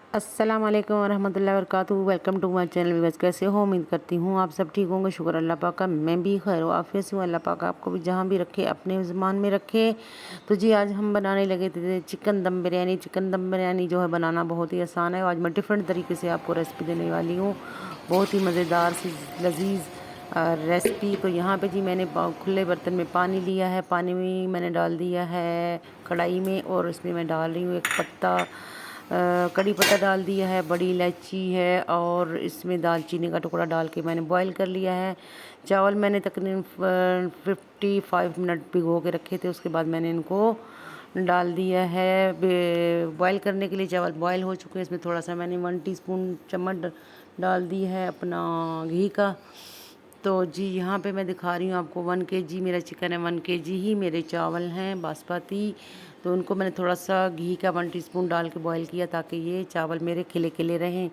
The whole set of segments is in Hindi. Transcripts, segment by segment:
अस्सलाम वालेकुम वरहमतुल्लाहि वबरकातुहू। Welcome to my channel. Viewers, कैसे हो? उम्मीद करती हूँ आप सब ठीक होंगे। शुक्र अल्लाह पाक का, मैं भी खैर आफियत से हूँ। अल्लाह पाक आपको भी जहाँ भी रखे अपने ज़ुबान में रखे। तो जी आज हम बनाने लगे थे चिकन दम बिरयानी। चिकन दम बिरयानी जो है बनाना बहुत ही आसान है। आज मैं डिफरेंट तरीके से आपको रेसिपी देने वाली हूँ, बहुत ही मज़ेदार सी लजीज रेसिपी। तो यहाँ पे जी मैंने खुले बर्तन में पानी लिया है। पानी में मैंने डाल दिया है कढ़ाई में, और इसमें मैं डाल रही हूँ एक पत्ता, कड़ी पत्ता डाल दिया है, बड़ी इलायची है, और इसमें दालचीनी का टुकड़ा डाल के मैंने बॉईल कर लिया है। चावल मैंने तकरीबन 55 मिनट भिगो के रखे थे। उसके बाद मैंने इनको डाल दिया है बॉईल करने के लिए। चावल बॉईल हो चुके हैं। इसमें थोड़ा सा मैंने 1 टीस्पून चम्मच डाल दी है अपना घी का। तो जी यहाँ पे मैं दिखा रही हूँ आपको 1 kg मेरा चिकन है, 1 kg ही मेरे चावल हैं बासमती। तो उनको मैंने थोड़ा सा घी का 1 टीस्पून डाल के बॉईल किया ताकि ये चावल मेरे खिले खिले रहें।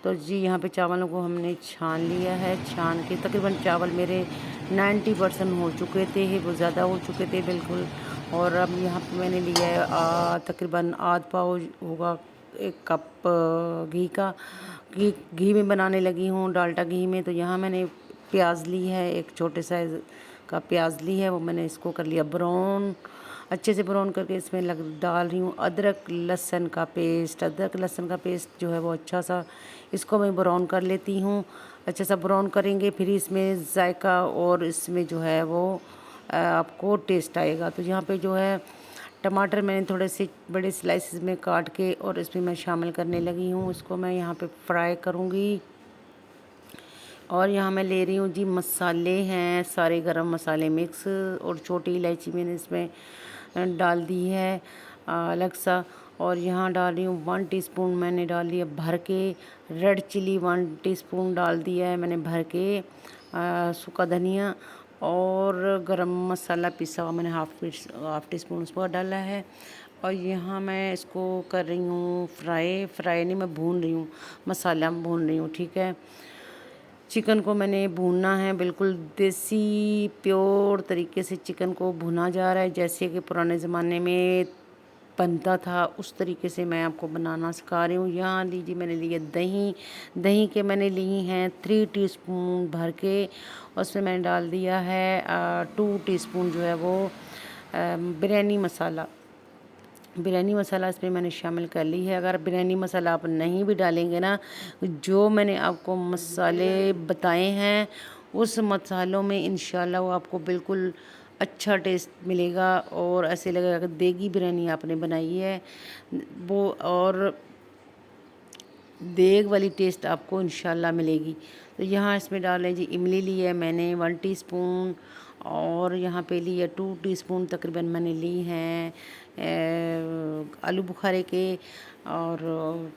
तो जी यहाँ पे चावलों को हमने छान लिया है। छान के तकरीबन चावल मेरे 90% हो चुके थे, वो ज़्यादा हो चुके थे बिल्कुल। और अब यहाँ पे मैंने लिया है तकरीबन आध पाव होगा, 1 कप घी का। घी में बनाने लगी हूँ, डाल्डा घी में। तो यहाँ मैंने प्याज ली है, एक छोटे साइज़ का प्याज ली है, वो मैंने इसको कर लिया ब्राउन। अच्छे से ब्राउन करके इसमें डाल रही हूँ अदरक लहसुन का पेस्ट। अदरक लहसुन का पेस्ट जो है वो अच्छा सा इसको मैं ब्राउन कर लेती हूँ। अच्छा सा ब्राउन करेंगे फिर इसमें जायका और इसमें जो है वो आपको टेस्ट आएगा। तो यहाँ पे जो है टमाटर मैंने थोड़े से बड़े स्लाइसेस में काट के और इसमें मैं शामिल करने लगी हूँ। इसको मैं यहाँ पे फ्राई करूँगी। और यहाँ मैं ले रही हूँ जी मसाले हैं सारे, गरम मसाले मिक्स, और छोटी इलायची मैंने इसमें डाल दी है अलग सा। और यहाँ डाल रही हूँ 1 टीस्पून मैंने डाल दिया भर के रेड चिली, 1 टीस्पून डाल दिया है मैंने भर के सूखा धनिया। और गरम मसाला पिसा हुआ मैंने हाफ टी स्पून उसको डाला है। और यहाँ मैं इसको कर रही हूँ फ्राई नहीं, मैं भून रही हूँ, मसाला भून रही हूँ, ठीक है। चिकन को मैंने भूनना है, बिल्कुल देसी प्योर तरीके से चिकन को भुना जा रहा है, जैसे कि पुराने ज़माने में बनता था उस तरीके से मैं आपको बनाना सिखा रही हूँ। यहाँ लीजिए मैंने लिए दही। दही के मैंने ली हैं 3 टीस्पून भर के। उसमें मैंने डाल दिया है 2 टीस्पून जो है वो बिरयानी मसाला। बिरयानी मसाला इसमें मैंने शामिल कर ली है। अगर बिरयानी मसाला आप नहीं भी डालेंगे ना, जो मैंने आपको मसाले बताए हैं उस मसालों में इंशाल्लाह वो आपको बिल्कुल अच्छा टेस्ट मिलेगा, और ऐसे लगेगा कि देगी बिरयानी आपने बनाई है वो, और देग वाली टेस्ट आपको इंशाल्लाह मिलेगी। तो यहाँ इसमें डालें जी इमली ली है मैंने 1 टीस्पून, और यहाँ पे ली है 2 टीस्पून तकरीबन मैंने ली हैं आलू बुखारे के। और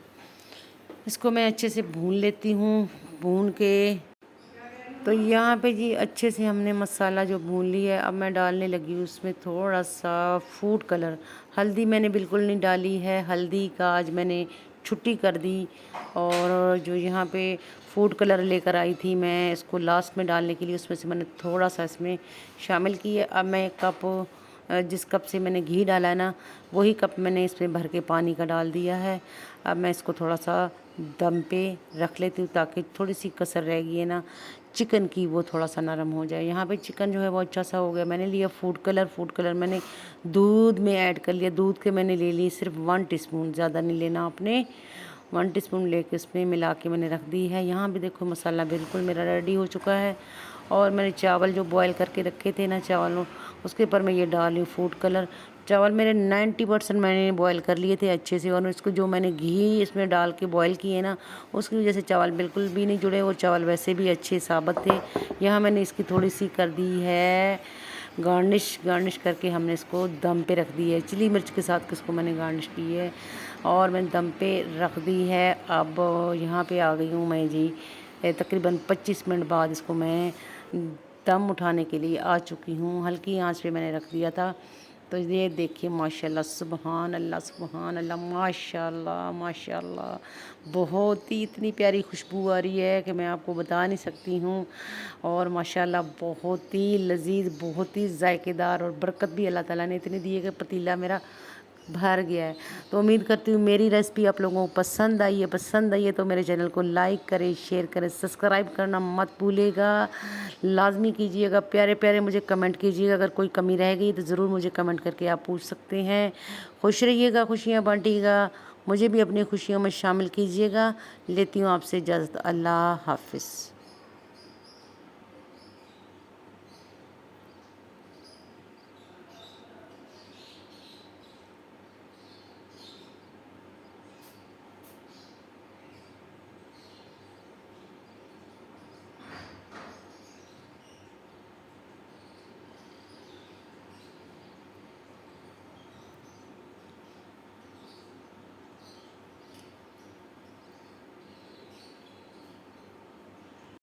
इसको मैं अच्छे से भून लेती हूँ। भून के तो यहाँ पे जी अच्छे से हमने मसाला जो भून लिया है, अब मैं डालने लगी हूँ उसमें थोड़ा सा फूड कलर। हल्दी मैंने बिल्कुल नहीं डाली है, हल्दी का आज मैंने छुट्टी कर दी। और जो यहाँ पे फूड कलर लेकर आई थी मैं इसको लास्ट में डालने के लिए, उसमें से मैंने थोड़ा सा इसमें शामिल किया। अब मैं एक कप जिस कप से मैंने घी डाला है ना, वही कप मैंने इसमें भर के पानी का डाल दिया है। अब मैं इसको थोड़ा सा दम पे रख लेती हूँ ताकि थोड़ी सी कसर रहेगी है ना चिकन की, वो थोड़ा सा नरम हो जाए। यहाँ पे चिकन जो है वो अच्छा सा हो गया। मैंने लिया फूड कलर। फूड कलर मैंने दूध में ऐड कर लिया। दूध के मैंने ले ली सिर्फ 1 टीस्पून, ज़्यादा नहीं लेना आपने। 1 टीस्पून लेके इसमें मिला के मैंने रख दी है। यहाँ भी देखो मसाला बिल्कुल मेरा रेडी हो चुका है। और मैंने चावल जो बॉयल करके रखे थे ना चावलों, उसके ऊपर मैं ये डाल रही हूँ फूड कलर। चावल मेरे 90% मैंने बॉयल कर लिए थे अच्छे से, और इसको जो मैंने घी इसमें डाल के बॉयल किए ना, उसकी वजह से चावल बिल्कुल भी नहीं जुड़े, वो चावल वैसे भी अच्छे साबित थे। यहाँ मैंने इसकी थोड़ी सी कर दी है गार्निश। गार्निश करके हमने इसको दम पे रख दी है, चिली मिर्च के साथ इसको मैंने गार्निश की है और मैंने दम पे रख दी है। अब यहाँ पे आ गई हूँ मैं जी, तकरीबन 25 मिनट बाद इसको मैं दम उठाने के लिए आ चुकी हूँ। हल्की आंच पे मैंने रख दिया था। तो ये देखिए माशाल्लाह, सुबहान अल्लाह, माशाल्लाह माशाल्लाह, बहुत ही इतनी प्यारी खुशबू आ रही है कि मैं आपको बता नहीं सकती हूँ। और माशाल्लाह बहुत ही लजीज, बहुत ही जायकेदार, और बरकत भी अल्लाह ताला ने इतनी दी है कि पतीला मेरा भर गया है। तो उम्मीद करती हूँ मेरी रेसिपी आप लोगों को पसंद आई है तो मेरे चैनल को लाइक करें, शेयर करें, सब्सक्राइब करना मत भूलिएगा, लाजमी कीजिएगा। प्यारे प्यारे मुझे कमेंट कीजिएगा, अगर कोई कमी रह गई तो ज़रूर मुझे कमेंट करके आप पूछ सकते हैं। खुश रहिएगा, खुशियाँ बांटिएगा, मुझे भी अपनी खुशियों में शामिल कीजिएगा। लेती हूँ आपसे इजाज़त। अल्लाह हाफ़िज़।